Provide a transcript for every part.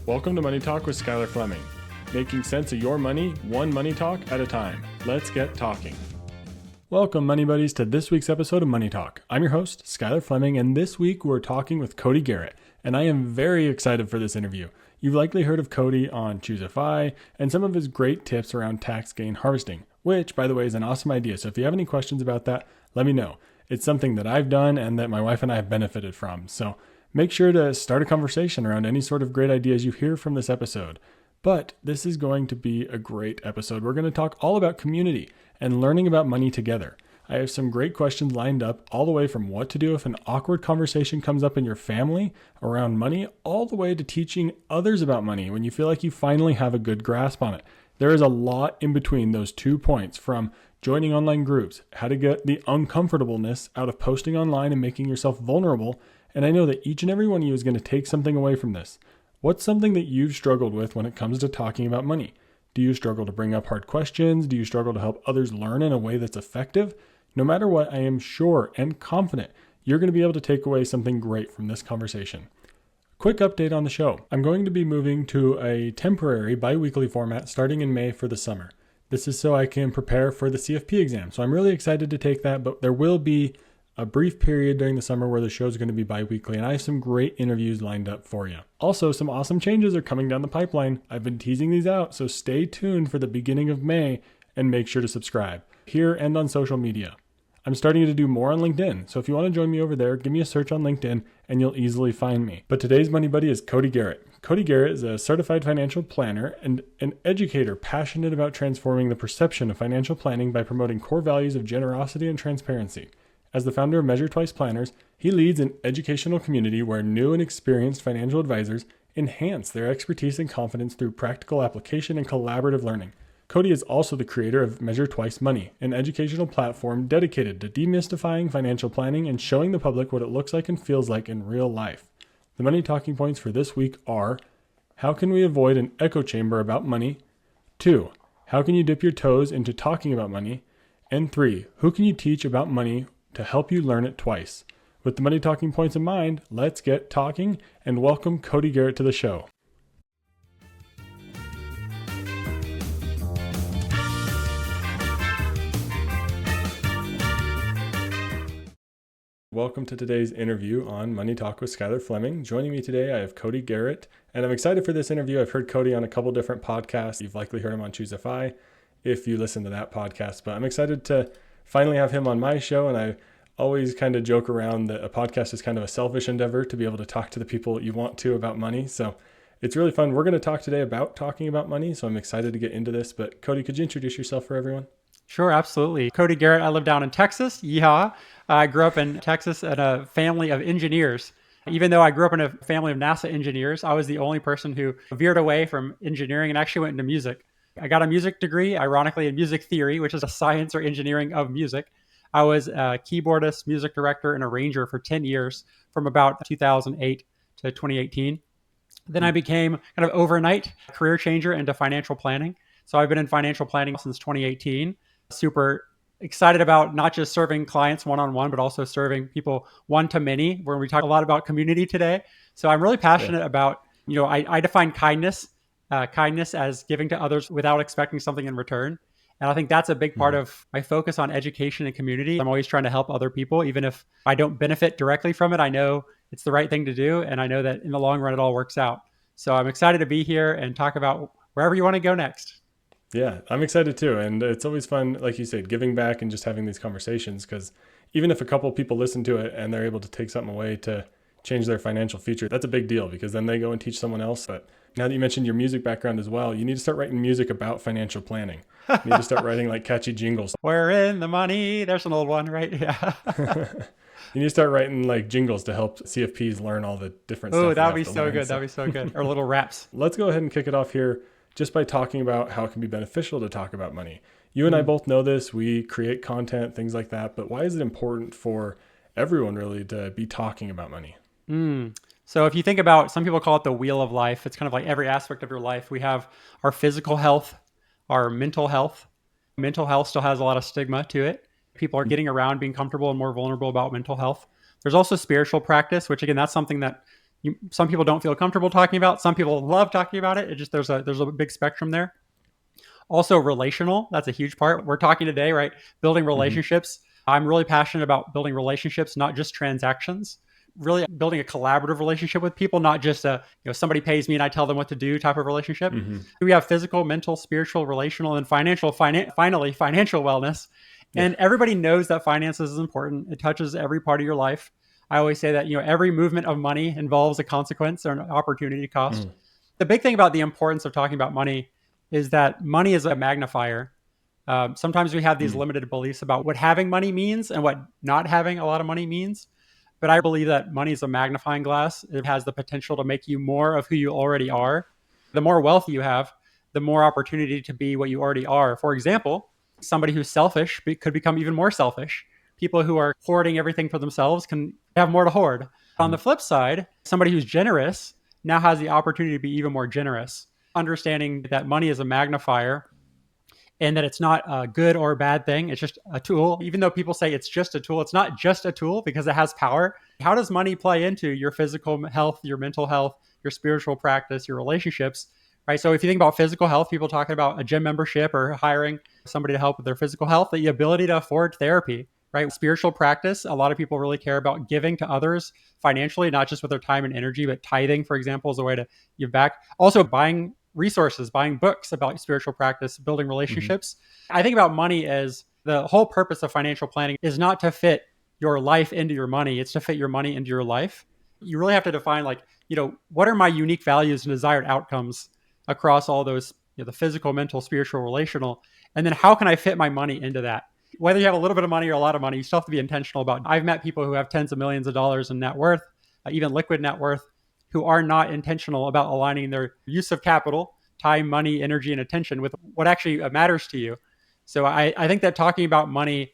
Welcome to Money Talk with Skylar Fleming, making sense of your money, one money talk at a time. Let's get talking. Welcome, Money Buddies, to this week's episode of Money Talk. I'm your host, Skylar Fleming, and this week we're talking with Cody Garrett, and I am very excited for this interview. You've likely heard of Cody on Choose FI and some of his great tips around tax gain harvesting, which, by the way, is an awesome idea. So if you have any questions about that, let me know. It's something that I've done and that my wife and I have benefited from. So make sure to start a conversation around any sort of great ideas you hear from this episode. But this is going to be a great episode. We're going to talk all about community and learning about money together. I have some great questions lined up, all the way from what to do if an awkward conversation comes up in your family around money, all the way to teaching others about money when you feel like you finally have a good grasp on it. There is a lot in between those 2 points, from joining online groups, how to get the uncomfortableness out of posting online and making yourself vulnerable. And I know that each and every one of you is going to take something away from this. What's something that you've struggled with when it comes to talking about money? Do you struggle to bring up hard questions? Do you struggle to help others learn in a way that's effective? No matter what, I am sure and confident you're going to be able to take away something great from this conversation. Quick update on the show. I'm going to be moving to a temporary bi-weekly format starting in May for the summer. This is so I can prepare for the CFP exam. So I'm really excited to take that, but there will be a brief period during the summer where the show is going to be bi-weekly, and I have some great interviews lined up for you. Also, some awesome changes are coming down the pipeline. I've been teasing these out, so stay tuned for the beginning of May and make sure to subscribe here and on social media. I'm starting to do more on LinkedIn, so if you want to join me over there, give me a search on LinkedIn and you'll easily find me. But today's Money Buddy is Cody Garrett. Cody Garrett is a certified financial planner and an educator passionate about transforming the perception of financial planning by promoting core values of generosity and transparency. As the founder of Measure Twice Planners, he leads an educational community where new and experienced financial advisors enhance their expertise and confidence through practical application and collaborative learning. Cody is also the creator of Measure Twice Money, an educational platform dedicated to demystifying financial planning and showing the public what it looks like and feels like in real life. The money talking points for this week are: how can we avoid an echo chamber about money? 2, how can you dip your toes into talking about money? And 3, who can you teach about money to help you learn it twice? With the money talking points in mind, let's get talking and welcome Cody Garrett to the show. Welcome to today's interview on Money Talk with Skylar Fleming. Joining me today, I have Cody Garrett, and I'm excited for this interview. I've heard Cody on a couple different podcasts. You've likely heard him on Choose FI if you listen to that podcast, but I'm excited to finally have him on my show. And I always kind of joke around that a podcast is kind of a selfish endeavor to be able to talk to the people you want to about money. So it's really fun. We're going to talk today about talking about money. So I'm excited to get into this. But Cody, could you introduce yourself for everyone? Sure, absolutely. Cody Garrett. I live down in Texas. Yeehaw. I grew up in Texas in a family of engineers. Even though I grew up in a family of NASA engineers, I was the only person who veered away from engineering and actually went into music. I got a music degree, ironically, in music theory, which is a science or engineering of music. I was a keyboardist, music director, and arranger for 10 years from about 2008 to 2018. Then I became kind of overnight career changer into financial planning. So I've been in financial planning since 2018. Super excited about not just serving clients one-on-one, but also serving people one-to-many, where we talk a lot about community today. So I'm really passionate about, I define kindness as giving to others without expecting something in return. And I think that's a big part of my focus on education and community. I'm always trying to help other people, even if I don't benefit directly from it. I know it's the right thing to do. And I know that in the long run, it all works out. So I'm excited to be here and talk about wherever you want to go next. Yeah, I'm excited too. And it's always fun, like you said, giving back and just having these conversations, because even if a couple of people listen to it and they're able to take something away to change their financial future, that's a big deal, because then they go and teach someone else. But now that you mentioned your music background as well, you need to start writing music about financial planning. You need to start writing like catchy jingles. We're in the money. There's an old one, right? Yeah. You need to start writing like jingles to help CFPs learn all the different stuff. Oh, that'd be so good. That'd be so good. Or little raps. Let's go ahead and kick it off here just by talking about how it can be beneficial to talk about money. You and I both know this. We create content, things like that. But why is it important for everyone really to be talking about money? So if you think about, some people call it the wheel of life. It's kind of like every aspect of your life. We have our physical health, our mental health. Mental health still has a lot of stigma to it. People are getting around being comfortable and more vulnerable about mental health. There's also spiritual practice, which again, that's something that Some people don't feel comfortable talking about. Some people love talking about it. It just there's a big spectrum there. Also relational, that's a huge part. We're talking today, right? Building relationships. I'm really passionate about building relationships, not just transactions. Really building a collaborative relationship with people, not just somebody pays me and I tell them what to do type of relationship. We have physical, mental, spiritual, relational, and finally financial wellness. And everybody knows that finances is important. It touches every part of your life. I always say that every movement of money involves a consequence or an opportunity cost. The big thing about the importance of talking about money is that money is a magnifier. Sometimes we have these limited beliefs about what having money means and what not having a lot of money means. But I believe that money is a magnifying glass. It has the potential to make you more of who you already are. The more wealth you have, the more opportunity to be what you already are. For example, somebody who's selfish could become even more selfish. People who are hoarding everything for themselves can have more to hoard. On the flip side, somebody who's generous now has the opportunity to be even more generous. Understanding that money is a magnifier and that it's not a good or bad thing. It's just a tool. Even though people say it's just a tool, it's not just a tool because it has power. How does money play into your physical health, your mental health, your spiritual practice, your relationships, right? So if you think about physical health, people talking about a gym membership or hiring somebody to help with their physical health, the ability to afford therapy, right? Spiritual practice, a lot of people really care about giving to others financially, not just with their time and energy, but tithing, for example, is a way to give back. Also buying resources, buying books about spiritual practice, building relationships. I think about money as the whole purpose of financial planning is not to fit your life into your money. It's to fit your money into your life. You really have to define what are my unique values and desired outcomes across all those, the physical, mental, spiritual, relational, and then how can I fit my money into that? Whether you have a little bit of money or a lot of money, you still have to be intentional about. I've met people who have tens of millions of dollars in net worth, even liquid net worth, who are not intentional about aligning their use of capital, time, money, energy, and attention with what actually matters to you. So I think that talking about money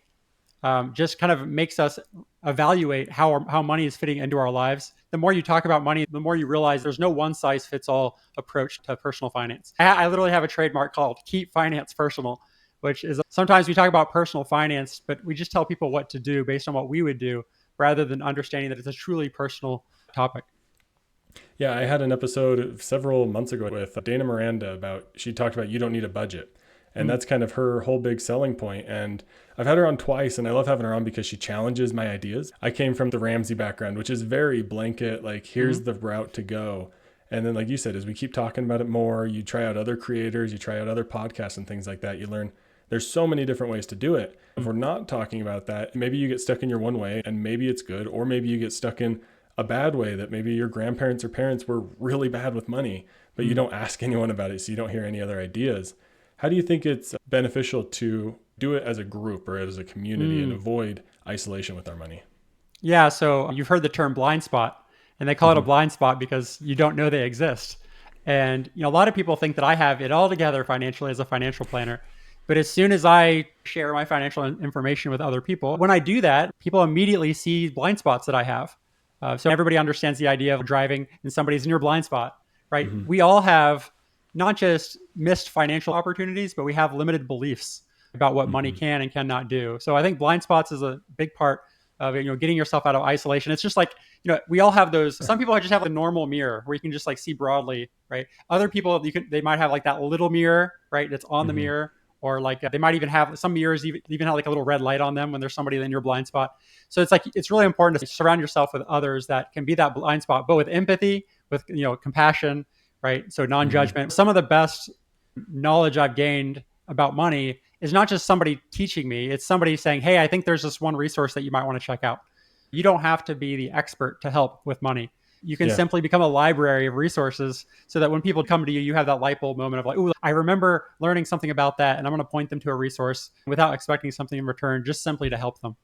just kind of makes us evaluate how money is fitting into our lives. The more you talk about money, the more you realize there's no one size fits all approach to personal finance. I literally have a trademark called Keep Finance Personal, which is sometimes we talk about personal finance, but we just tell people what to do based on what we would do rather than understanding that it's a truly personal topic. Yeah, I had an episode several months ago with Dana Miranda she talked about you don't need a budget. And that's kind of her whole big selling point. And I've had her on twice, and I love having her on because she challenges my ideas. I came from the Ramsey background, which is very blanket, like here's the route to go. And then like you said, as we keep talking about it more, you try out other creators, you try out other podcasts and things like that, you learn there's so many different ways to do it. If we're not talking about that, maybe you get stuck in your one way and maybe it's good, or maybe you get stuck in a bad way that maybe your grandparents or parents were really bad with money, but you don't ask anyone about it, so you don't hear any other ideas. How do you think it's beneficial to do it as a group or as a community and avoid isolation with our money? Yeah, so you've heard the term blind spot, and they call it a blind spot because you don't know they exist. And a lot of people think that I have it all together financially as a financial planner. But as soon as I share my financial information with other people, when I do that, people immediately see blind spots that I have. So everybody understands the idea of driving and somebody's in your blind spot, right? We all have not just missed financial opportunities, but we have limited beliefs about what money can and cannot do. So I think blind spots is a big part of getting yourself out of isolation. It's just like, we all have those. Some people just have a normal mirror where you can just like see broadly, right? Other people, they might have like that little mirror, right? That's on the mirror. Or like they might even have some mirrors even have like a little red light on them when there's somebody in your blind spot. So it's like, it's really important to surround yourself with others that can be that blind spot, but with empathy, with, compassion, right? So non-judgment. Some of the best knowledge I've gained about money is not just somebody teaching me. It's somebody saying, hey, I think there's this one resource that you might want to check out. You don't have to be the expert to help with money. You can simply become a library of resources so that when people come to you, you have that light bulb moment of like, oh, I remember learning something about that, and I'm going to point them to a resource without expecting something in return, just simply to help them.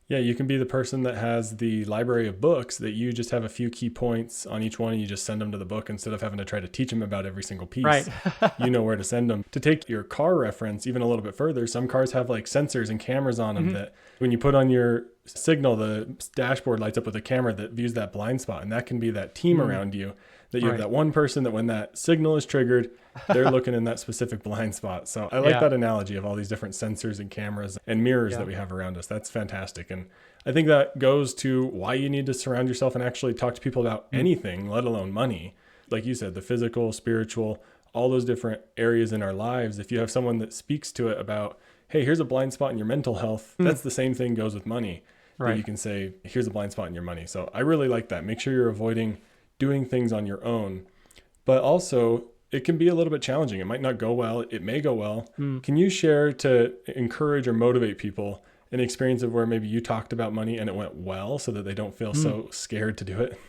Yeah, you can be the person that has the library of books that you just have a few key points on each one and you just send them to the book instead of having to try to teach them about every single piece. Right. You know where to send them. To take your car reference even a little bit further, some cars have like sensors and cameras on them that when you put on your signal, the dashboard lights up with a camera that views that blind spot, and that can be that team around you that you have that one person that when that signal is triggered, they're looking in that specific blind spot. So I like that analogy of all these different sensors and cameras and mirrors that we have around us. That's fantastic. And I think that goes to why you need to surround yourself and actually talk to people about anything, let alone money. Like you said, the physical, spiritual, all those different areas in our lives. If you have someone that speaks to it about, hey, here's a blind spot in your mental health, that's the same thing goes with money. That you can say, here's a blind spot in your money. So I really like that. Make sure you're avoiding doing things on your own. But also, it can be a little bit challenging. It might not go well. It may go well. Can you share to encourage or motivate people an experience of where maybe you talked about money and it went well so that they don't feel so scared to do it?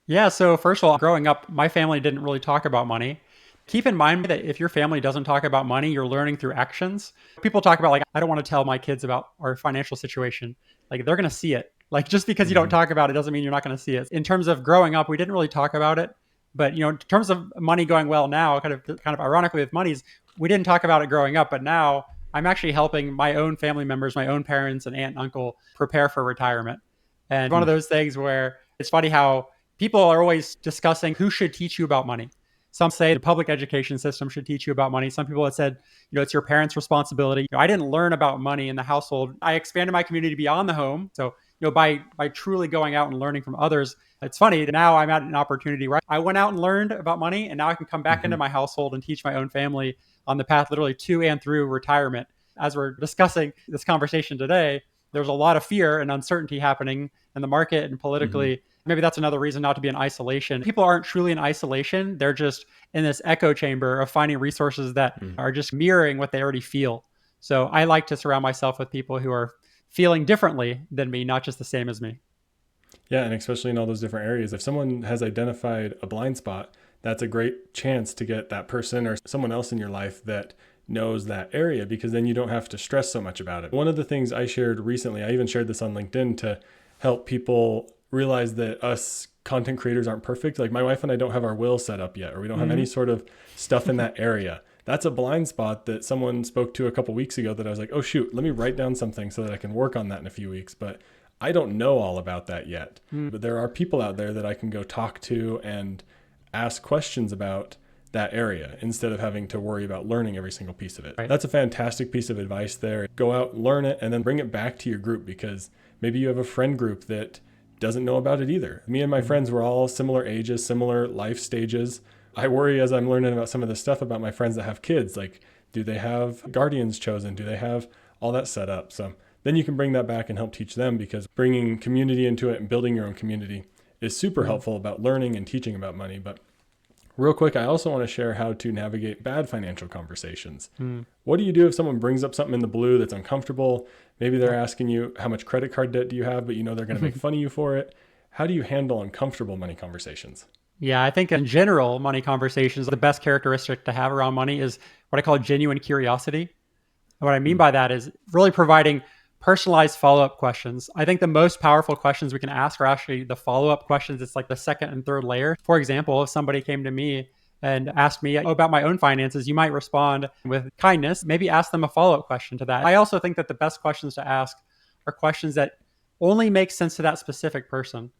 Yeah. So first of all, growing up, my family didn't really talk about money. Keep in mind that if your family doesn't talk about money, you're learning through actions. People talk about like, I don't want to tell my kids about our financial situation. Like they're going to see it. Like just because you don't talk about it doesn't mean you're not going to see it. In terms of growing up, we didn't really talk about it. But in terms of money going well now, kind of ironically with monies, we didn't talk about it growing up, but now I'm actually helping my own family members, my own parents and aunt and uncle prepare for retirement. And one of those things where it's funny how people are always discussing who should teach you about money. Some say the public education system should teach you about money. Some people have said, it's your parents' responsibility. I didn't learn about money in the household. I expanded my community beyond the home. So, by truly going out and learning from others, it's funny. Now I'm at an opportunity where I went out and learned about money, and now I can come back into my household and teach my own family on the path literally to and through retirement. As we're discussing this conversation today, there's a lot of fear and uncertainty happening in the market and politically. Maybe that's another reason not to be in isolation. People aren't truly in isolation. They're just in this echo chamber of finding resources that are just mirroring what they already feel. So I like to surround myself with people who are feeling differently than me, not just the same as me. Yeah, and especially in all those different areas. If someone has identified a blind spot, that's a great chance to get that person or someone else in your life that knows that area, because then you don't have to stress so much about it. One of the things I shared recently, I even shared this on LinkedIn to help people realize that us content creators aren't perfect. Like my wife and I don't have our will set up yet, or we don't have any sort of stuff in that area. That's a blind spot that someone spoke to a couple weeks ago that I was like, oh shoot, let me write down something so that I can work on that in a few weeks. But I don't know all about that yet. But there are people out there that I can go talk to and ask questions about that area instead of having to worry about learning every single piece of it. Right. That's a fantastic piece of advice there. Go out, learn it, and then bring it back to your group, because maybe you have a friend group that doesn't know about it either. Me and my friends were all similar ages, similar life stages. I worry as I'm learning about some of this stuff about my friends that have kids, like, do they have guardians chosen? Do they have all that set up? So then you can bring that back and help teach them, because bringing community into it and building your own community is super helpful about learning and teaching about money. But real quick, I also want to share how to navigate bad financial conversations. What do you do if someone brings up something in the blue that's uncomfortable? Maybe they're asking you, how much credit card debt do you have? But they're going to make fun of you for it. How do you handle uncomfortable money conversations? Yeah, I think in general, money conversations, the best characteristic to have around money is what I call genuine curiosity. And what I mean by that is really providing personalized follow-up questions. I think the most powerful questions we can ask are actually the follow-up questions. It's like the second and third layer. For example, if somebody came to me and asked me about my own finances, you might respond with kindness, maybe ask them a follow-up question to that. I also think that the best questions to ask are questions that only make sense to that specific person.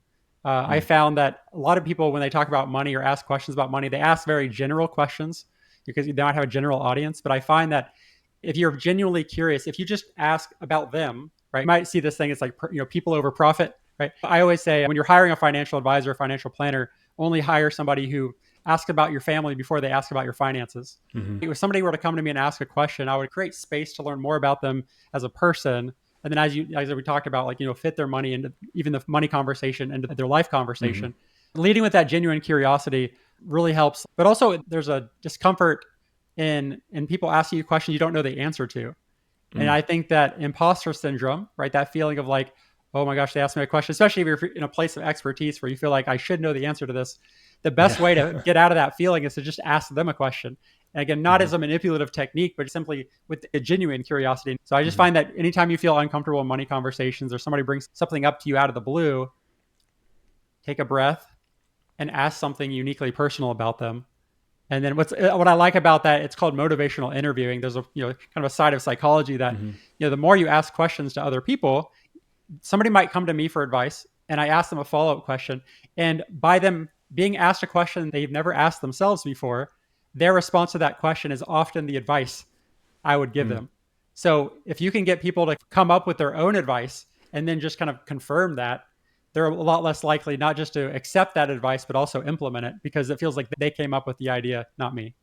I found that a lot of people, when they talk about money or ask questions about money, they ask very general questions because they might have a general audience. But I find that if you're genuinely curious, if you just ask about them, right, you might see this thing, it's like, people over profit, right? I always say when you're hiring a financial advisor, a financial planner, only hire somebody who asks about your family before they ask about your finances. If somebody were to come to me and ask a question, I would create space to learn more about them as a person. And then as we talked about, fit their money into even the money conversation into their life conversation. Leading with that genuine curiosity really helps. But also there's a discomfort in people asking you questions you don't know the answer to. And I think that imposter syndrome, right? That feeling of like, oh my gosh, they asked me a question, especially if you're in a place of expertise where you feel like I should know the answer to this. The best way to get out of that feeling is to just ask them a question. And again, not as a manipulative technique, but simply with a genuine curiosity. So I just find that anytime you feel uncomfortable in money conversations or somebody brings something up to you out of the blue, take a breath and ask something uniquely personal about them. And then what I like about that, it's called motivational interviewing. There's a kind of a side of psychology that the more you ask questions to other people, somebody might come to me for advice and I ask them a follow-up question, and by them being asked a question they've never asked themselves before, their response to that question is often the advice I would give them. So if you can get people to come up with their own advice and then just kind of confirm that, they're a lot less likely not just to accept that advice, but also implement it because it feels like they came up with the idea, not me.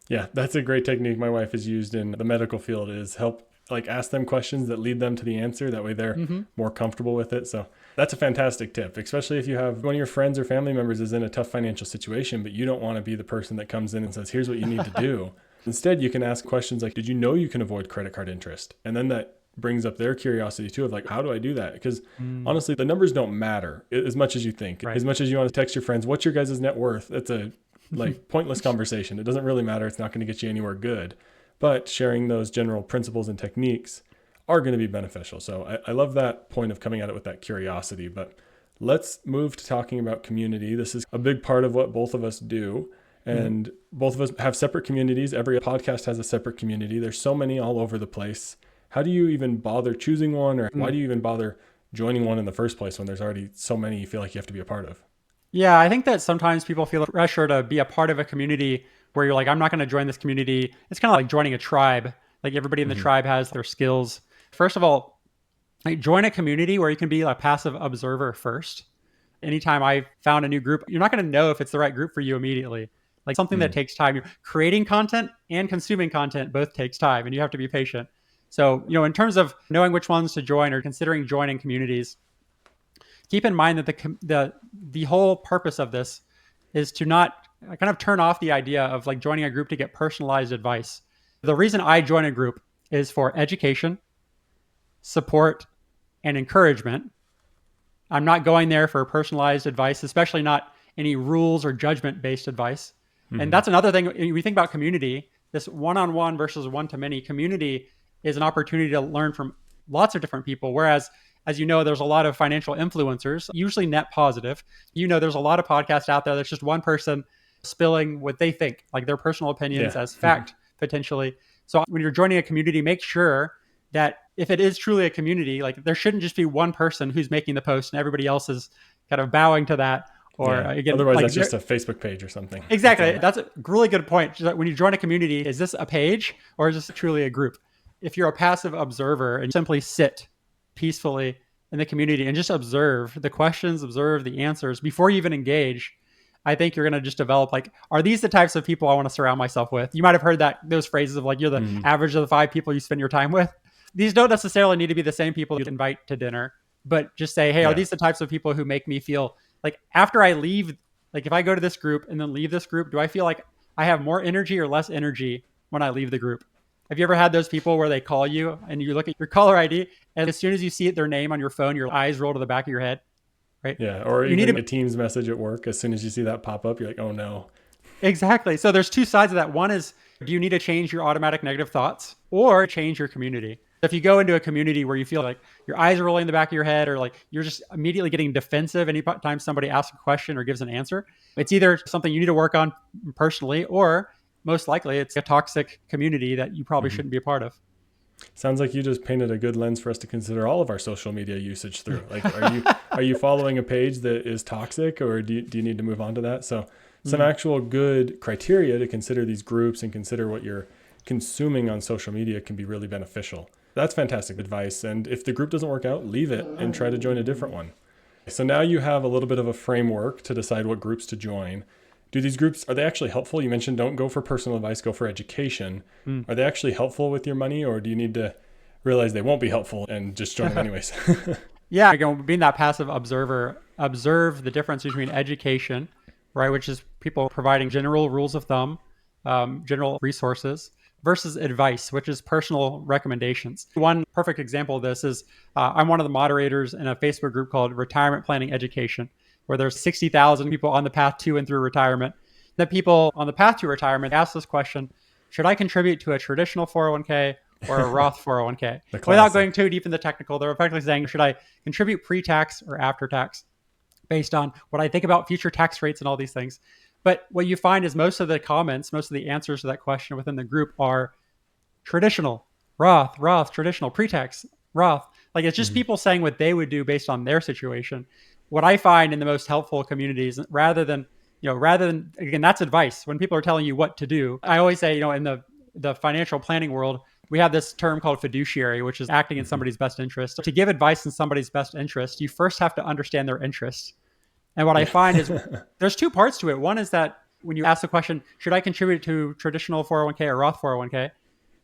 Yeah, that's a great technique my wife has used in the medical field is help like ask them questions that lead them to the answer. That way they're more comfortable with it. So that's a fantastic tip, especially if you have one of your friends or family members is in a tough financial situation, but you don't want to be the person that comes in and says, here's what you need to do. Instead, you can ask questions like, did you know you can avoid credit card interest? And then that brings up their curiosity too of like, how do I do that? Because honestly, the numbers don't matter as much as you think. Right. As much as you want to text your friends, what's your guys' net worth? That's a like pointless conversation. It doesn't really matter. It's not going to get you anywhere good. But sharing those general principles and techniques are going to be beneficial. So I love that point of coming at it with that curiosity. But let's move to talking about community. This is a big part of what both of us do. And both of us have separate communities. Every podcast has a separate community. There's so many all over the place. How do you even bother choosing one, or why do you even bother joining one in the first place when there's already so many you feel like you have to be a part of? Yeah, I think that sometimes people feel pressure to be a part of a community where you're like, I'm not going to join this community. It's kind of like joining a tribe. Like everybody in the tribe has their skills. First of all, like join a community where you can be a passive observer first. Anytime I found a new group, you're not going to know if it's the right group for you immediately. Like something that takes time. You're creating content and consuming content both takes time, and you have to be patient. So, in terms of knowing which ones to join or considering joining communities, keep in mind that the whole purpose of this is to not kind of turn off the idea of like joining a group to get personalized advice. The reason I join a group is for education, support, and encouragement. I'm not going there for personalized advice, especially not any rules or judgment-based advice. And that's another thing. When we think about community, this one-on-one versus one-to-many community is an opportunity to learn from lots of different people. Whereas, as you know, there's a lot of financial influencers, usually net positive. There's a lot of podcasts out there that's just one person spilling what they think, like their personal opinions as fact, potentially. So when you're joining a community, make sure that if it is truly a community, like there shouldn't just be one person who's making the post and everybody else is kind of bowing to that. Or again, otherwise like that's just a Facebook page or something. Exactly. That's a really good point. When you join a community, is this a page or is this truly a group? If you're a passive observer and simply sit peacefully in the community and just observe the questions, observe the answers before you even engage, I think you're going to just develop like, are these the types of people I want to surround myself with? You might have heard those phrases of like, you're the average of the 5 people you spend your time with. These don't necessarily need to be the same people you invite to dinner, but just say, hey, are these the types of people who make me feel like after I leave, like if I go to this group and then leave this group, do I feel like I have more energy or less energy when I leave the group? Have you ever had those people where they call you and you look at your caller ID and as soon as you see their name on your phone, your eyes roll to the back of your head, right? Yeah, or you even a Teams message at work. As soon as you see that pop up, you're like, oh no. Exactly. So there's 2 sides of that. One is, do you need to change your automatic negative thoughts or change your community? If you go into a community where you feel like your eyes are rolling in the back of your head or like you're just immediately getting defensive anytime somebody asks a question or gives an answer, it's either something you need to work on personally or most likely it's a toxic community that you probably shouldn't be a part of. Sounds like you just painted a good lens for us to consider all of our social media usage through. Like, are you following a page that is toxic, or do you need to move on to that? So some actual good criteria to consider these groups and consider what you're consuming on social media can be really beneficial. That's fantastic advice. And if the group doesn't work out, leave it and try to join a different one. So now you have a little bit of a framework to decide what groups to join. Do these groups, are they actually helpful? You mentioned don't go for personal advice, go for education. Are they actually helpful with your money, or do you need to realize they won't be helpful and just join them anyways? Yeah, again, being that passive observer, observe the difference between education, right, which is people providing general rules of thumb, general resources, versus advice, which is personal recommendations. One perfect example of this is I'm one of the moderators in a Facebook group called Retirement Planning Education, where there's 60,000 people on the path to and through retirement. The people on the path to retirement ask this question: should I contribute to a traditional 401k or a Roth 401k? Without going too deep in the technical, they're effectively saying, should I contribute pre-tax or after tax based on what I think about future tax rates and all these things? But what you find is most of the comments, most of the answers to that question within the group are traditional, Roth, traditional, pre-tax, Roth. Like it's just people saying what they would do based on their situation. what I find in the most helpful communities, rather than again, that's advice. When people are telling you what to do, I always say, in the financial planning world, we have this term called fiduciary, which is acting in somebody's best interest. To give advice in somebody's best interest, you first have to understand their interests. And what I find is there's two parts to it. One is that when you ask the question, should I contribute to traditional 401k or Roth 401k?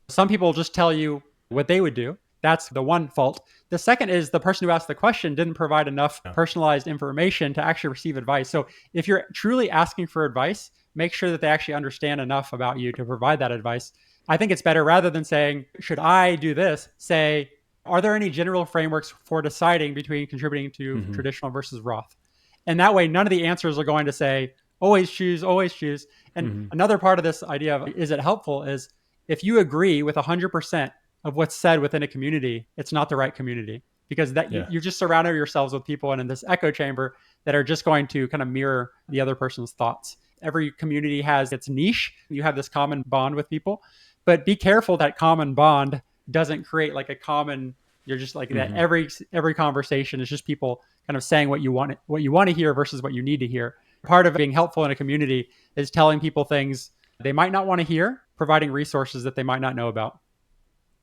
Some people just tell you what they would do. That's the one fault. The second is the person who asked the question didn't provide enough personalized information to actually receive advice. So if you're truly asking for advice, make sure that they actually understand enough about you to provide that advice. I think it's better, rather than saying, should I do this? Say, are there any general frameworks for deciding between contributing to traditional versus Roth? And that way, none of the answers are going to say, always choose, always choose. And another part of this idea of, is it helpful, is if you agree with 100% of what's said within a community, it's not the right community, because you just surrounded yourselves with people and in this echo chamber that are just going to kind of mirror the other person's thoughts. Every community has its niche. You have this common bond with people, but be careful that common bond doesn't create like a common, you're just like that every conversation is just people kind of saying what you want to hear versus what you need to hear. Part of being helpful in a community is telling people things they might not want to hear, providing resources that they might not know about.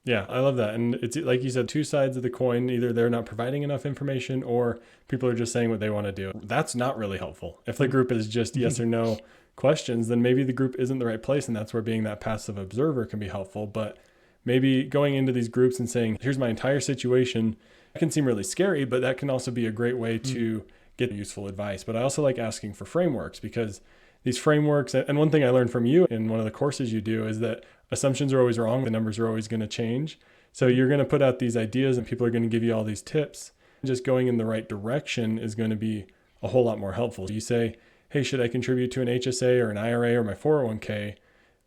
Yeah, I love that. And it's like you said, two sides of the coin. Either they're not providing enough information or people are just saying what they want to do. That's not really helpful. If the group is just yes or no questions, then maybe the group isn't the right place. And that's where being that passive observer can be helpful. But maybe going into these groups and saying, here's my entire situation, it can seem really scary, but that can also be a great way to get useful advice. But I also like asking for frameworks, because these frameworks, and one thing I learned from you in one of the courses you do is that assumptions are always wrong. The numbers are always going to change. So you're going to put out these ideas and people are going to give you all these tips. Just going in the right direction is going to be a whole lot more helpful. You say, hey, should I contribute to an HSA or an IRA or my 401k?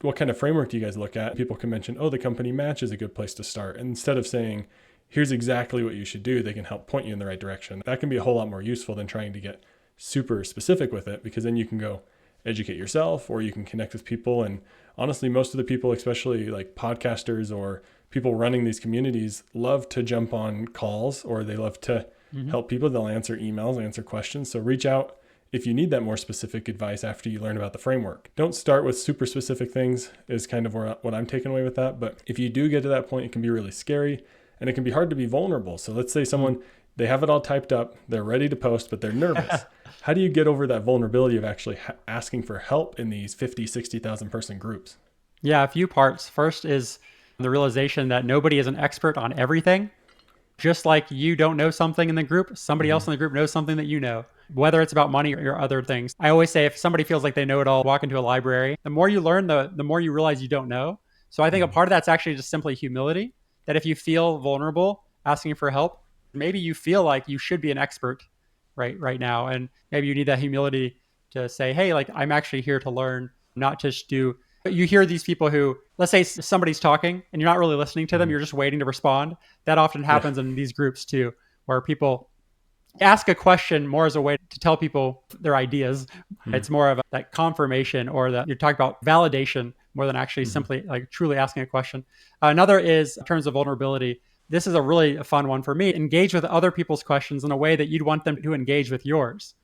What kind of framework do you guys look at? People can mention, oh, the company match is a good place to start. And instead of saying, here's exactly what you should do, they can help point you in the right direction. That can be a whole lot more useful than trying to get super specific with it, because then you can go educate yourself or you can connect with people. And honestly, most of the people, especially like podcasters or people running these communities, love to jump on calls, or they love to help people. They'll answer emails, answer questions. So reach out if you need that more specific advice after you learn about the framework. Don't start with super specific things is kind of what I'm taking away with that. But if you do get to that point, it can be really scary and it can be hard to be vulnerable. So let's say someone, they have it all typed up, they're ready to post, but they're nervous. How do you get over that vulnerability of actually asking for help in these 50, 60,000 person groups? Yeah, a few parts. First is the realization that nobody is an expert on everything. Just like you don't know something in the group, somebody else in the group knows something that you know, whether it's about money or other things. I always say, if somebody feels like they know it all, walk into a library. The more you learn, the more you realize you don't know. So I think a part of that's actually just simply humility, that if you feel vulnerable asking for help, maybe you feel like you should be an expert right now. And maybe you need that humility to say, hey, like, I'm actually here to learn, not just do. You hear these people who, let's say somebody's talking and you're not really listening to them, you're just waiting to respond. That often happens in these groups too, where people ask a question more as a way to tell people their ideas. It's more of that confirmation, or that you're talking about validation more than actually simply like truly asking a question. Another is in terms of vulnerability. This is a really fun one for me. Engage with other people's questions in a way that you'd want them to engage with yours.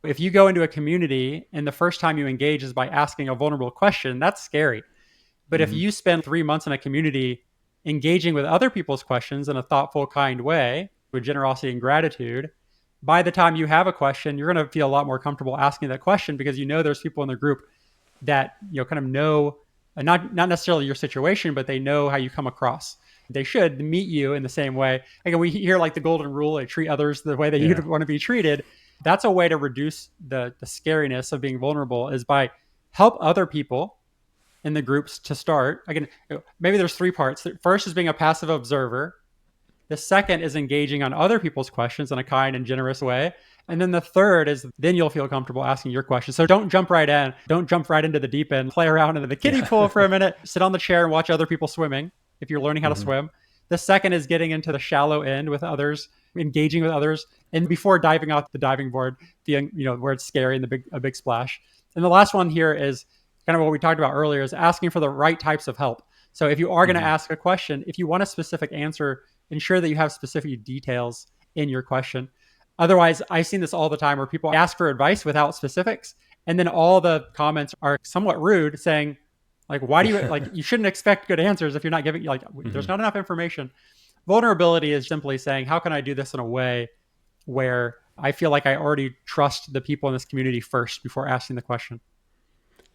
If you go into a community and the first time you engage is by asking a vulnerable question, that's scary. But if you spend 3 months in a community engaging with other people's questions in a thoughtful, kind way, with generosity and gratitude, by the time you have a question, you're going to feel a lot more comfortable asking that question, because you know there's people in the group that kind of know, not necessarily your situation, but they know how you come across. They should meet you in the same way. Again, we hear like the golden rule, like treat others the way that you'd want to be treated. That's a way to reduce the scariness of being vulnerable, is by help other people in the groups to start. Again, maybe there's 3 parts. The first is being a passive observer. The second is engaging on other people's questions in a kind and generous way. And then the third is then you'll feel comfortable asking your questions. So don't jump right in. Don't jump right into the deep end. Play around in the kiddie pool for a minute. Sit on the chair and watch other people swimming if you're learning how to swim. The second is getting into the shallow end with others, engaging with others, and before diving off the diving board, where it's scary and a big splash. And the last one here is kind of what we talked about earlier, is asking for the right types of help. So if you are going to ask a question, if you want a specific answer, ensure that you have specific details in your question. Otherwise, I've seen this all the time where people ask for advice without specifics. And then all the comments are somewhat rude saying, like, why do you, like, you shouldn't expect good answers if you're not giving, like, there's not enough information. Vulnerability is simply saying, how can I do this in a way where I feel like I already trust the people in this community first before asking the question?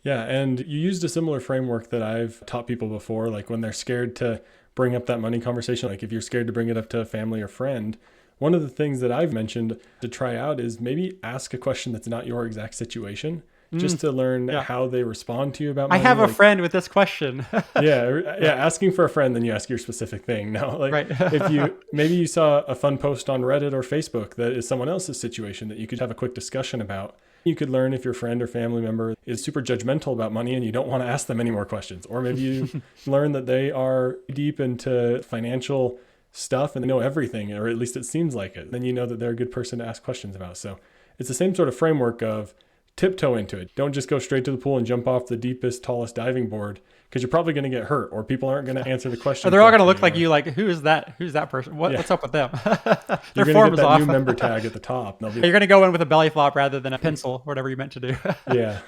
Yeah, and you used a similar framework that I've taught people before, like when they're scared to bring up that money conversation, like if you're scared to bring it up to a family or friend, one of the things that I've mentioned to try out is maybe ask a question that's not your exact situation, just to learn how they respond to you about money. I have a friend with this question. Asking for a friend, then you ask your specific thing. No, like if maybe you saw a fun post on Reddit or Facebook that is someone else's situation that you could have a quick discussion about. You could learn if your friend or family member is super judgmental about money and you don't want to ask them any more questions. Or maybe you learn that they are deep into financial stuff and they know everything, or at least it seems like it. Then you know that they're a good person to ask questions about. So it's the same sort of framework of tiptoe into it. Don't just go straight to the pool and jump off the deepest, tallest diving board, because you're probably going to get hurt, or people aren't going to answer the question. They're all going to look like you, like, who's that person? What's up with them? You're going to get that new member tag at the top. You're going to go in with a belly flop rather than a pencil, whatever you meant to do. Yeah.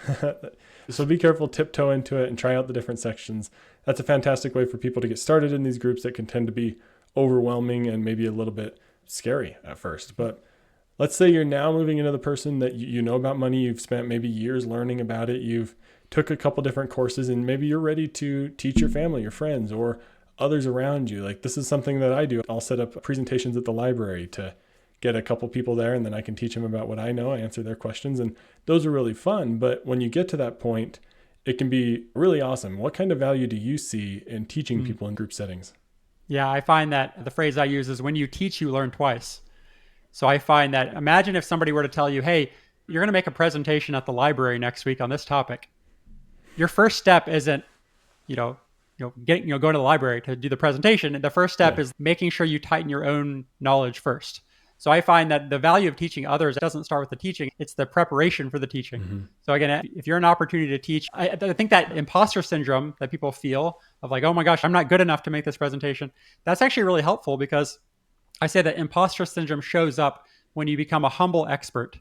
So be careful, tiptoe into it and try out the different sections. That's a fantastic way for people to get started in these groups that can tend to be overwhelming and maybe a little bit scary at first. But let's say you're now moving into the person that you know about money. You've spent maybe years learning about it. You've took a couple different courses, and maybe you're ready to teach your family, your friends, or others around you. Like, this is something that I do. I'll set up presentations at the library to get a couple people there, and then I can teach them about what I know. I answer their questions, and those are really fun. But when you get to that point, it can be really awesome. What kind of value do you see in teaching people in group settings? Yeah, I find that the phrase I use is, when you teach, you learn twice. So I find that, imagine if somebody were to tell you, hey, you're going to make a presentation at the library next week on this topic. Your first step isn't, going to the library to do the presentation. The first step is making sure you tighten your own knowledge first. So I find that the value of teaching others doesn't start with the teaching. It's the preparation for the teaching. Mm-hmm. So again, if you're an opportunity to teach, I think that imposter syndrome that people feel of like, oh my gosh, I'm not good enough to make this presentation. That's actually really helpful, because I say that imposter syndrome shows up when you become a humble expert,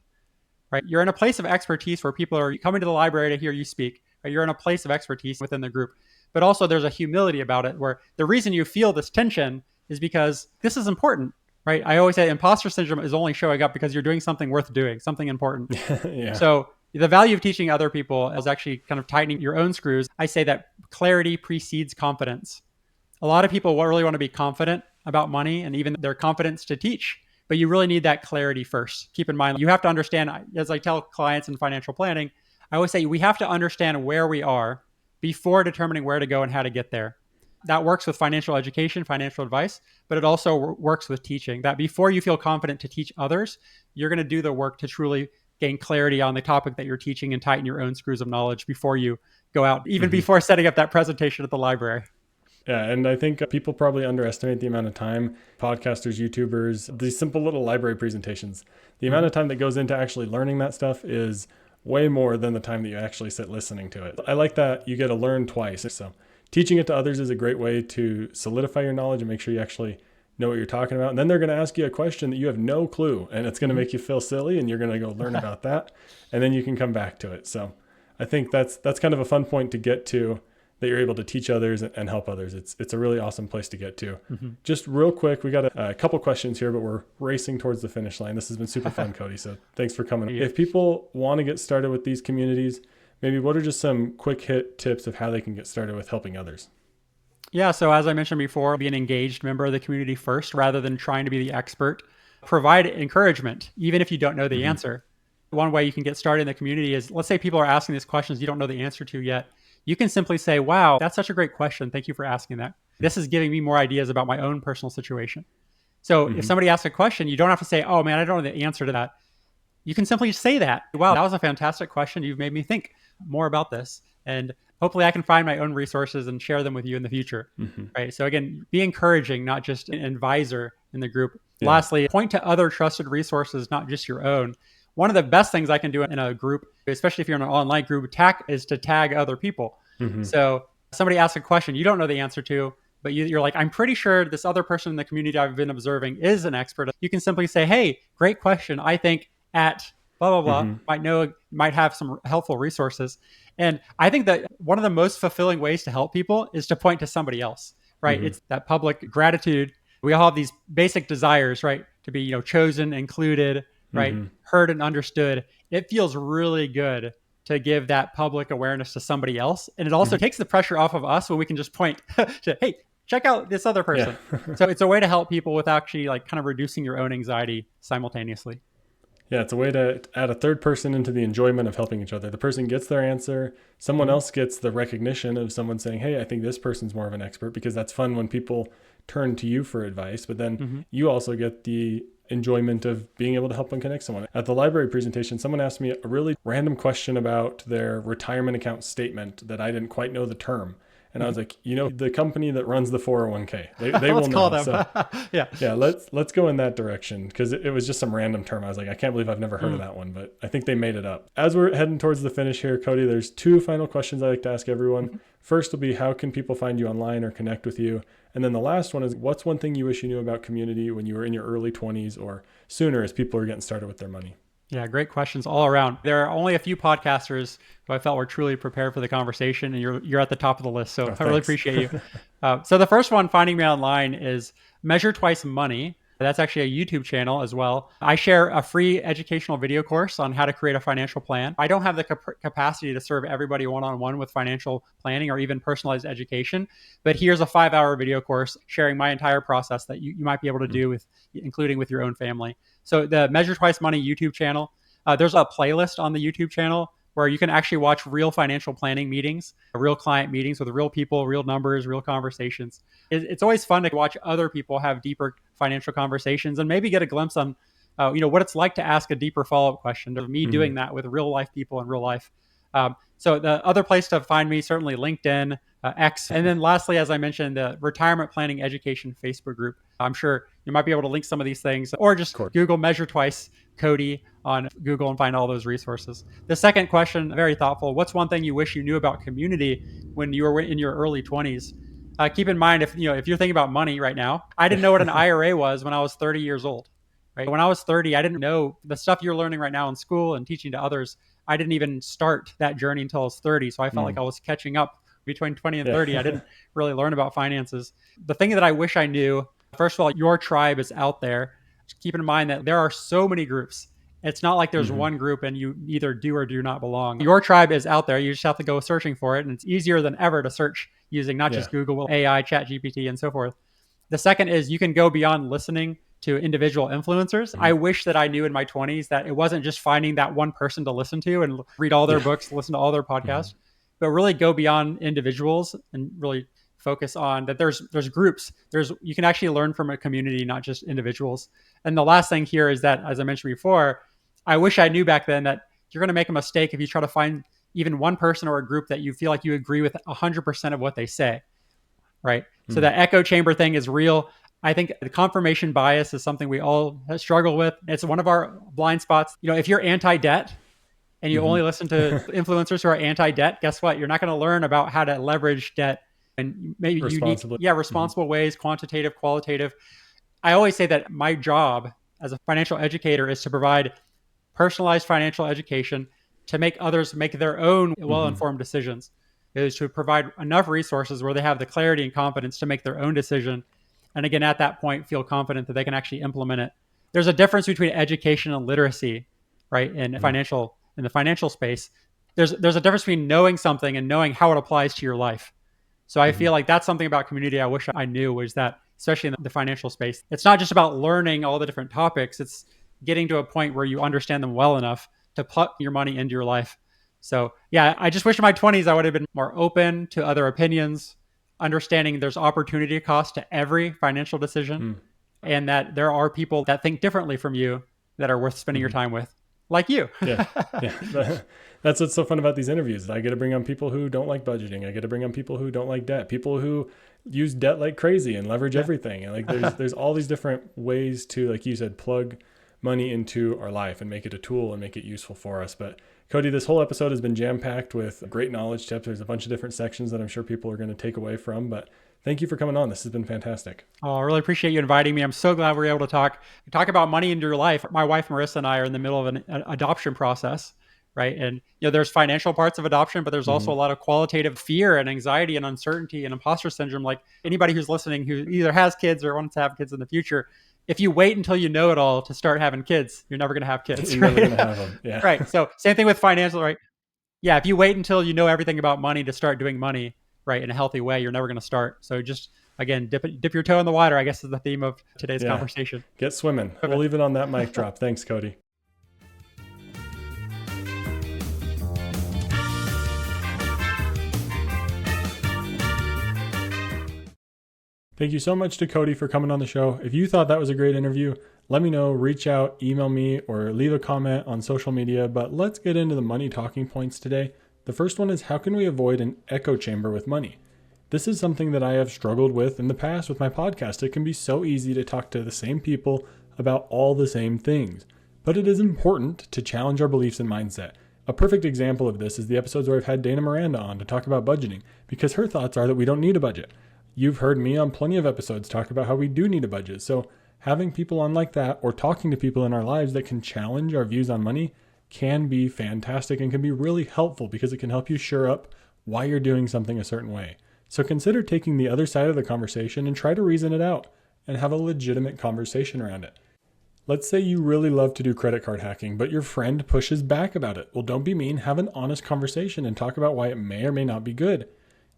right? You're in a place of expertise where people are coming to the library to hear you speak. Right? You're in a place of expertise within the group. But also there's a humility about it, where the reason you feel this tension is because this is important, right? I always say imposter syndrome is only showing up because you're doing something worth doing, something important. So the value of teaching other people is actually kind of tightening your own screws. I say that clarity precedes confidence. A lot of people really want to be confident about money and even their confidence to teach, but you really need that clarity first. Keep in mind, you have to understand, as I tell clients in financial planning, I always say we have to understand where we are before determining where to go and how to get there. That works with financial education, financial advice, but it also works with teaching. That before you feel confident to teach others, you're going to do the work to truly gain clarity on the topic that you're teaching and tighten your own screws of knowledge before you go out, even before setting up that presentation at the library. Yeah, and I think people probably underestimate the amount of time podcasters, YouTubers, these simple little library presentations, the amount of time that goes into actually learning that stuff is way more than the time that you actually sit listening to it. I like that you get to learn twice. So teaching it to others is a great way to solidify your knowledge and make sure you actually know what you're talking about. And then they're going to ask you a question that you have no clue, and it's going to make you feel silly, and you're going to go learn about that. And then you can come back to it. So I think that's kind of a fun point to get to, that you're able to teach others and help others. It's a really awesome place to get to. Just real quick, we got a couple questions here, but we're racing towards the finish line. This has been super fun, Cody. So thanks for coming. If people want to get started with these communities, maybe what are just some quick hit tips of how they can get started with helping others? Yeah. So as I mentioned before, be an engaged member of the community first, rather than trying to be the expert. Provide encouragement, even if you don't know the answer. One way you can get started in the community is, let's say people are asking these questions you don't know the answer to yet. You can simply say, wow, that's such a great question. Thank you for asking that. This is giving me more ideas about my own personal situation. So if somebody asks a question, you don't have to say, oh man, I don't know the answer to that. You can simply say that. Wow, that was a fantastic question. You've made me think more about this. And hopefully I can find my own resources and share them with you in the future. Right. So again, be encouraging, not just an advisor in the group. Lastly, point to other trusted resources, not just your own. One of the best things I can do in a group, especially if you're in an online group, is to tag other people. So somebody asks a question you don't know the answer to, but you're like, I'm pretty sure this other person in the community I've been observing is an expert. You can simply say, hey, great question. I think at blah, blah, blah, might have some helpful resources. And I think that one of the most fulfilling ways to help people is to point to somebody else, right? It's that public gratitude. We all have these basic desires, right? To be, chosen, included, right? Heard and understood. It feels really good to give that public awareness to somebody else. And it also takes the pressure off of us when we can just point to, hey, check out this other person. Yeah. So it's a way to help people with actually like kind of reducing your own anxiety simultaneously. Yeah, it's a way to add a third person into the enjoyment of helping each other. The person gets their answer. Someone else gets the recognition of someone saying, hey, I think this person's more of an expert, because that's fun when people turn to you for advice. But then you also get the enjoyment of being able to help and connect someone. At the library presentation, someone asked me a really random question about their retirement account statement that I didn't quite know the term. And I was like, the company that runs the 401k, they will know. Them. So, yeah, let's go in that direction, because it was just some random term. I was like, I can't believe I've never heard of that one, but I think they made it up. As we're heading towards the finish here, Cody, there's 2 final questions I like to ask everyone. First will be, how can people find you online or connect with you? And then the last one is, what's one thing you wish you knew about community when you were in your early 20s or sooner, as people are getting started with their money? Yeah, great questions all around. There are only a few podcasters who I felt were truly prepared for the conversation, and you're at the top of the list. So I really appreciate you. So the first one, finding me online, is Measure Twice Money. That's actually a YouTube channel as well. I share a free educational video course on how to create a financial plan. I don't have the capacity to serve everybody one-on-one with financial planning or even personalized education, but here's a 5-hour video course sharing my entire process that you might be able to do including with your own family. So the Measure Twice Money YouTube channel, there's a playlist on the YouTube channel where you can actually watch real financial planning meetings, real client meetings with real people, real numbers, real conversations. It's always fun to watch other people have deeper financial conversations and maybe get a glimpse on, what it's like to ask a deeper follow-up question, of me doing that with real life people in real life. So the other place to find me, certainly LinkedIn, X. And then lastly, as I mentioned, the Retirement Planning Education Facebook group. I'm sure you might be able to link some of these things, or just Google Measure Twice Cody on Google and find all those resources. The second question, very thoughtful. What's one thing you wish you knew about community when you were in your early 20s? Keep in mind, if you're thinking about money right now, I didn't know what an IRA was when I was 30 years old. Right? When I was 30, I didn't know the stuff you're learning right now in school and teaching to others. I didn't even start that journey until I was 30. So I felt like I was catching up between 20 and 30. I didn't really learn about finances. The thing that I wish I knew, first of all, your tribe is out there. Just keep in mind that there are so many groups. It's not like there's one group and you either do or do not belong. Your tribe is out there. You just have to go searching for it. And it's easier than ever to search using not just Google, AI, ChatGPT, and so forth. The second is you can go beyond listening to individual influencers. I wish that I knew in my 20s that it wasn't just finding that one person to listen to and read all their books, listen to all their podcasts, but really go beyond individuals and really focus on that there's groups. You can actually learn from a community, not just individuals. And the last thing here is that, as I mentioned before, I wish I knew back then that you're going to make a mistake if you try to find even one person or a group that you feel like you agree with 100% of what they say, right? So that echo chamber thing is real. I think the confirmation bias is something we all struggle with. It's one of our blind spots. If you're anti-debt and you only listen to influencers who are anti-debt, guess what? You're not going to learn about how to leverage debt and maybe responsible ways, quantitative, qualitative. I always say that my job as a financial educator is to provide personalized financial education to make others make their own well-informed decisions. It is to provide enough resources where they have the clarity and confidence to make their own decision. And again, at that point, feel confident that they can actually implement it. There's a difference between education and literacy, right? In the financial space, there's a difference between knowing something and knowing how it applies to your life. So I feel like that's something about community I wish I knew, was that, especially in the financial space, it's not just about learning all the different topics. It's getting to a point where you understand them well enough to put your money into your life. So yeah, I just wish in my 20s I would have been more open to other opinions, understanding there's opportunity cost to every financial decision, and that there are people that think differently from you that are worth spending your time with, like you. Yeah. That's what's so fun about these interviews. I get to bring on people who don't like budgeting. I get to bring on people who don't like debt, people who use debt like crazy and leverage everything. And like there's all these different ways to, like you said, plug money into our life and make it a tool and make it useful for us. But Cody, this whole episode has been jam-packed with great knowledge tips. There's a bunch of different sections that I'm sure people are going to take away from, but thank you for coming on. This has been fantastic. Oh, I really appreciate you inviting me. I'm so glad we're able to talk about money in your life. My wife, Marissa, and I are in the middle of an adoption process, right? And there's financial parts of adoption, but there's also a lot of qualitative fear and anxiety and uncertainty and imposter syndrome. Like anybody who's listening who either has kids or wants to have kids in the future, if you wait until you know it all to start having kids, you're never going to have kids. You're never going to have them. Yeah. Right. So same thing with financial, right? Yeah. If you wait until you know everything about money to start doing money, right, in a healthy way, you're never going to start. So just, again, dip your toe in the water, I guess is the theme of today's conversation. Get swimming. We'll leave it on that mic drop. Thanks, Cody. Thank you so much to Cody for coming on the show. If you thought that was a great interview, let me know, reach out, email me, or leave a comment on social media. But let's get into the money talking points today. The first one is, how can we avoid an echo chamber with money? This is something that I have struggled with in the past with my podcast. It can be so easy to talk to the same people about all the same things, but it is important to challenge our beliefs and mindset. A perfect example of this is the episodes where I've had Dana Miranda on to talk about budgeting, because her thoughts are that we don't need a budget. You've heard me on plenty of episodes talk about how we do need a budget. So having people on like that, or talking to people in our lives that can challenge our views on money, can be fantastic and can be really helpful, because it can help you shore up why you're doing something a certain way. So consider taking the other side of the conversation and try to reason it out and have a legitimate conversation around it. Let's say you really love to do credit card hacking, but your friend pushes back about it. Well, don't be mean. Have an honest conversation and talk about why it may or may not be good.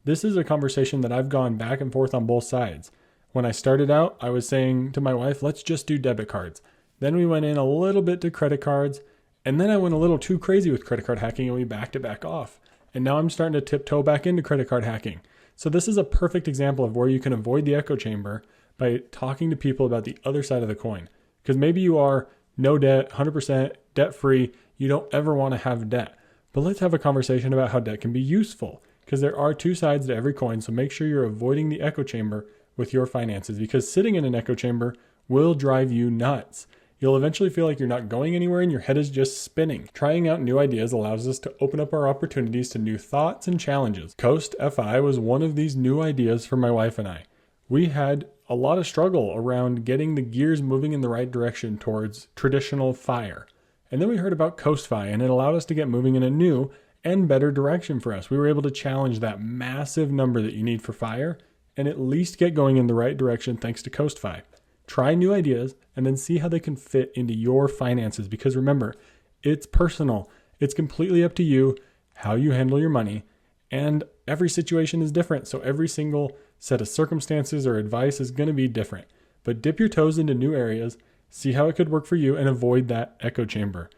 This is a conversation that I've gone back and forth on both sides. When I started out, I was saying to my wife, let's just do debit cards. Then we went in a little bit to credit cards, and then I went a little too crazy with credit card hacking and we backed it back off. And now I'm starting to tiptoe back into credit card hacking. So this is a perfect example of where you can avoid the echo chamber by talking to people about the other side of the coin. Because maybe you are no debt, 100% debt free. You don't ever want to have debt. But let's have a conversation about how debt can be useful, because there are two sides to every coin. So make sure you're avoiding the echo chamber with your finances, because sitting in an echo chamber will drive you nuts. You'll eventually feel like you're not going anywhere and your head is just spinning. Trying out new ideas allows us to open up our opportunities to new thoughts and challenges. Coast FI was one of these new ideas for my wife and I. We had a lot of struggle around getting the gears moving in the right direction towards traditional fire. And then we heard about Coast Fi, and it allowed us to get moving in a new and better direction for us. We were able to challenge that massive number that you need for fire and at least get going in the right direction thanks to Coast Fi. Try new ideas and then see how they can fit into your finances, because remember, it's personal. It's completely up to you how you handle your money, and every situation is different. So every single set of circumstances or advice is going to be different. But dip your toes into new areas, see how it could work for you, and avoid that echo chamber.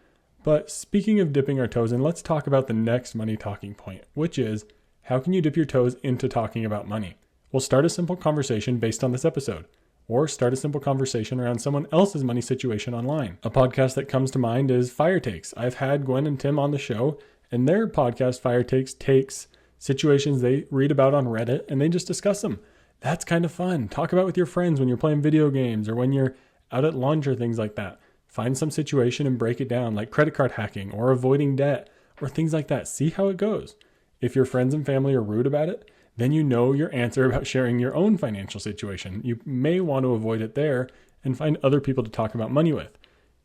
But speaking of dipping our toes in, let's talk about the next money talking point, which is, how can you dip your toes into talking about money? We'll start a simple conversation based on this episode, or start a simple conversation around someone else's money situation online. A podcast that comes to mind is Fire Takes. I've had Gwen and Tim on the show, and their podcast, Fire takes situations they read about on Reddit, and they just discuss them. That's kind of fun. Talk about with your friends when you're playing video games or when you're out at lunch or things like that. Find some situation and break it down, like credit card hacking or avoiding debt or things like that. See how it goes. If your friends and family are rude about it, then you know your answer about sharing your own financial situation. You may want to avoid it there and find other people to talk about money with,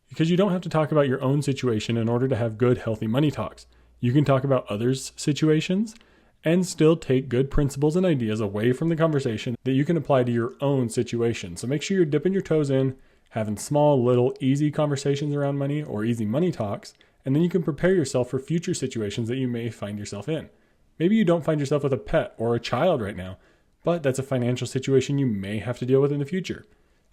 because you don't have to talk about your own situation in order to have good, healthy money talks. You can talk about others' situations and still take good principles and ideas away from the conversation that you can apply to your own situation. So make sure you're dipping your toes in, having small, little, easy conversations around money or easy money talks, and then you can prepare yourself for future situations that you may find yourself in. Maybe you don't find yourself with a pet or a child right now, but that's a financial situation you may have to deal with in the future.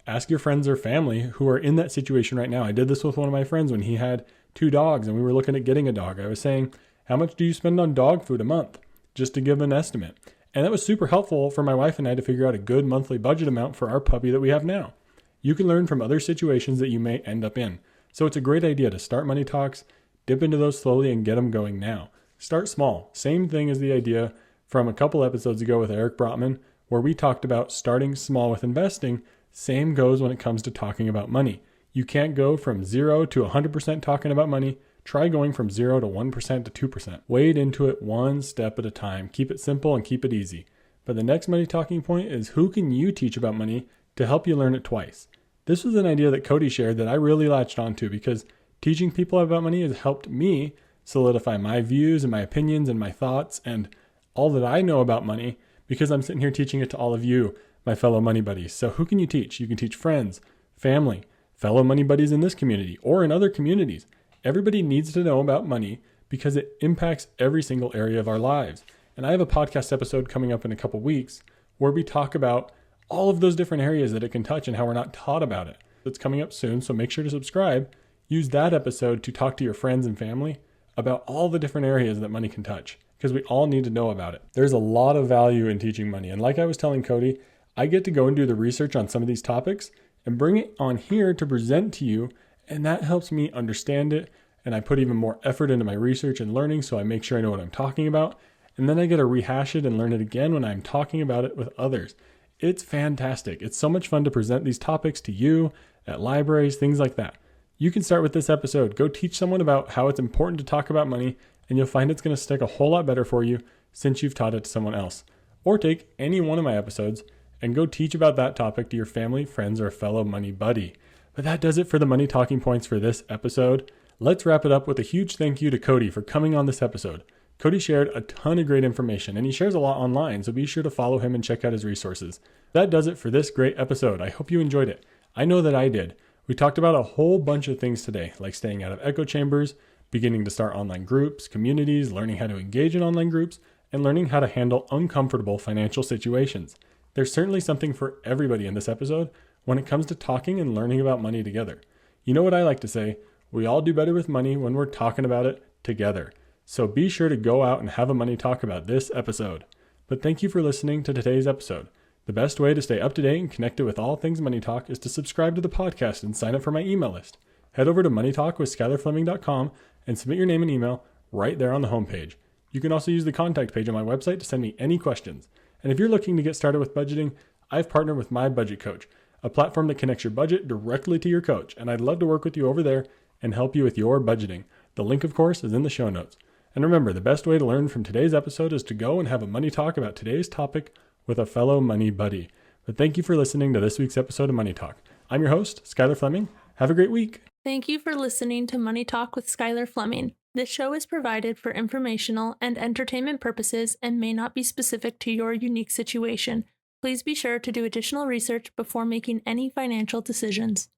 Ask your friends or family who are in that situation right now. I did this with one of my friends when he had 2 dogs and we were looking at getting a dog. I was saying, how much do you spend on dog food a month? Just to give an estimate. And that was super helpful for my wife and I to figure out a good monthly budget amount for our puppy that we have now. You can learn from other situations that you may end up in. So it's a great idea to start money talks, dip into those slowly and get them going now. Start small. Same thing as the idea from a couple episodes ago with Eric Brotman, where we talked about starting small with investing. Same goes when it comes to talking about money. You can't go from 0 to 100% talking about money Try going from 0 to 1% to 2%. Wade into it one step at a time. Keep it simple and keep it easy. But the next money talking point is, who can you teach about money to help you learn it twice? This was an idea that Cody shared that I really latched onto, because teaching people about money has helped me solidify my views and my opinions and my thoughts and all that I know about money, because I'm sitting here teaching it to all of you, my fellow money buddies. So who can you teach? You can teach friends, family, fellow money buddies in this community or in other communities. Everybody needs to know about money because it impacts every single area of our lives. And I have a podcast episode coming up in a couple weeks where we talk about all of those different areas that it can touch and how we're not taught about it. It's coming up soon, so make sure to subscribe. Use that episode to talk to your friends and family about all the different areas that money can touch, because we all need to know about it. There's a lot of value in teaching money. And like I was telling Cody, I get to go and do the research on some of these topics and bring it on here to present to you. And that helps me understand it. And I put even more effort into my research and learning, so I make sure I know what I'm talking about. And then I get to rehash it and learn it again when I'm talking about it with others. It's fantastic. It's so much fun to present these topics to you at libraries, things like that. You can start with this episode. Go teach someone about how it's important to talk about money, and you'll find it's going to stick a whole lot better for you since you've taught it to someone else. Or take any one of my episodes and go teach about that topic to your family, friends, or a fellow money buddy. But that does it for the money talking points for this episode. Let's wrap it up with a huge thank you to Cody for coming on this episode. Cody shared a ton of great information, and he shares a lot online, so be sure to follow him and check out his resources. That does it for this great episode. I hope you enjoyed it. I know that I did. We talked about a whole bunch of things today, like staying out of echo chambers, beginning to start online groups, communities, learning how to engage in online groups, and learning how to handle uncomfortable financial situations. There's certainly something for everybody in this episode when it comes to talking and learning about money together. You know what I like to say? We all do better with money when we're talking about it together. So be sure to go out and have a money talk about this episode. But thank you for listening to today's episode. The best way to stay up to date and connected with all things Money Talk is to subscribe to the podcast and sign up for my email list. Head over to moneytalkwithskylarfleming.com and submit your name and email right there on the homepage. You can also use the contact page on my website to send me any questions. And if you're looking to get started with budgeting, I've partnered with My Budget Coach, a platform that connects your budget directly to your coach. And I'd love to work with you over there and help you with your budgeting. The link, of course, is in the show notes. And remember, the best way to learn from today's episode is to go and have a money talk about today's topic with a fellow money buddy. But thank you for listening to this week's episode of Money Talk. I'm your host, Skylar Fleming. Have a great week. Thank you for listening to Money Talk with Skylar Fleming. This show is provided for informational and entertainment purposes and may not be specific to your unique situation. Please be sure to do additional research before making any financial decisions.